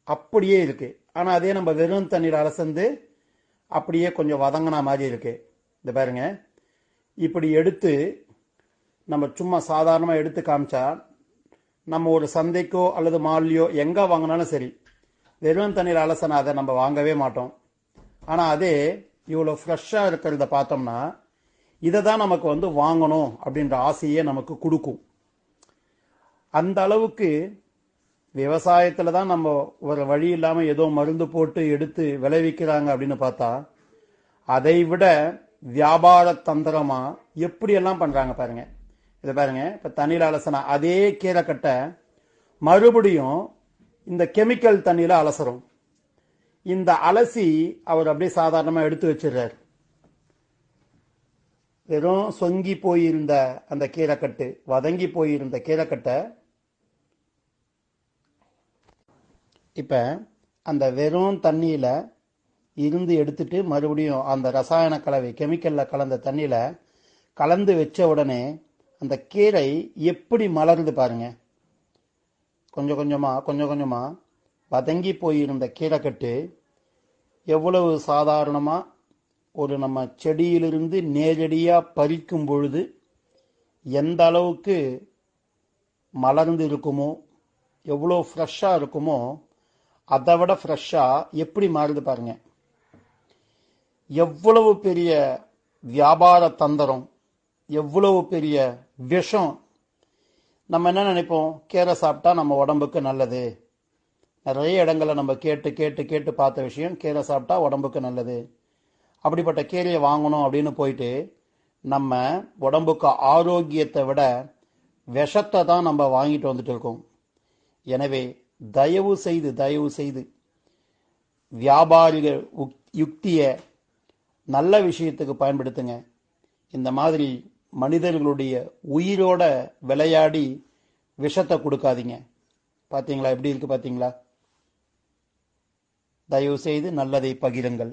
அப்படியே இருக்கு. ஆனா அதே நம்ம வெறும் தண்ணீர் அலசந்து அப்படியே கொஞ்சம் வதங்கின மாதிரி இருக்கு. இந்த பாருங்க, இப்படி எடுத்து நம்ம சும்மா சாதாரணமாக எடுத்து காமிச்சா நம்ம ஒரு சந்தைக்கோ அல்லது மால்லையோ எங்கே வாங்கினாலும் சரி, வெறும் தண்ணீர் அலசனா அதை நம்ம வாங்கவே மாட்டோம். ஆனால் அதே இவ்வளோ ஃப்ரெஷ்ஷாக இருக்கிறத பார்த்தோம்னா இதை தான் நமக்கு வாங்கணும் அப்படின்ற ஆசையே நமக்கு கொடுக்கும். அந்த அளவுக்கு விவசாயத்தில் தான் நம்ம ஒரு வழி இல்லாமல் ஏதோ மருந்து போட்டு எடுத்து விளைவிக்கிறாங்க அப்படின்னு பார்த்தா, அதை விட வியாபார தந்திரமா எப்படியெல்லாம் பண்றாங்க பாருங்க. இதை பாருங்க, இப்ப தண்ணியில் அலசினா அதே கீரைக்கட்டை மறுபடியும் இந்த கெமிக்கல் தண்ணியில அலசுறோம். இந்த அலசி அவர் அப்படியே சாதாரணமா எடுத்து வச்சிடுறாரு. வெறும் சொங்கி போயிருந்த அந்த கீரைக்கட்டு, வதங்கி போயிருந்த கீரைக்கட்டை இப்ப அந்த வெறும் தண்ணியில இருந்து எடுத்துட்டு மறுபடியும் அந்த ரசாயன கலவை கெமிக்கல்ல கலந்த தண்ணியில கலந்து வச்ச உடனே அந்த கீரை எப்படி மலருது பாருங்க. கொஞ்சம் கொஞ்சமா வதங்கி போயிருந்த கீரைக்கட்டு எவ்வளவு சாதாரணமா ஒரு நம்ம செடியிலிருந்து நேரடியா பறிக்கும் பொழுது எந்த அளவுக்கு மலர்ந்து இருக்குமோ, எவ்வளோ ஃப்ரெஷ்ஷா இருக்குமோ, அதை விட ஃப்ரெஷ்ஷா எப்படி மாறுது பாருங்க. எவ்வளவு பெரிய வியாபார தந்திரம், எவ்வளவு பெரிய விஷம். நம்ம என்ன நினைப்போம், கீரை சாப்பிட்டா நம்ம உடம்புக்கு நல்லது. நிறைய இடங்களை நம்ம கேட்டு கேட்டு கேட்டு பார்த்த விஷயம், கீரை சாப்பிட்டா உடம்புக்கு நல்லது. அப்படிப்பட்ட கீரையை வாங்கணும் அப்படின்னு போயிட்டு நம்ம உடம்புக்கு ஆரோக்கியத்தை விட விஷத்தை தான் நம்ம வாங்கிட்டு வந்துட்டு இருக்கோம். எனவே தயவு செய்து வியாபாரிகள் யுக்திய நல்ல விஷயத்துக்கு பயன்படுத்துங்க. இந்த மாதிரி மனிதர்களுடைய உயிரோட விளையாடி விஷத்தை கொடுக்காதீங்க. பாத்தீங்களா எப்படி இருக்கு பாத்தீங்களா? தயவு செய்து நல்லதை பகிருங்கள்.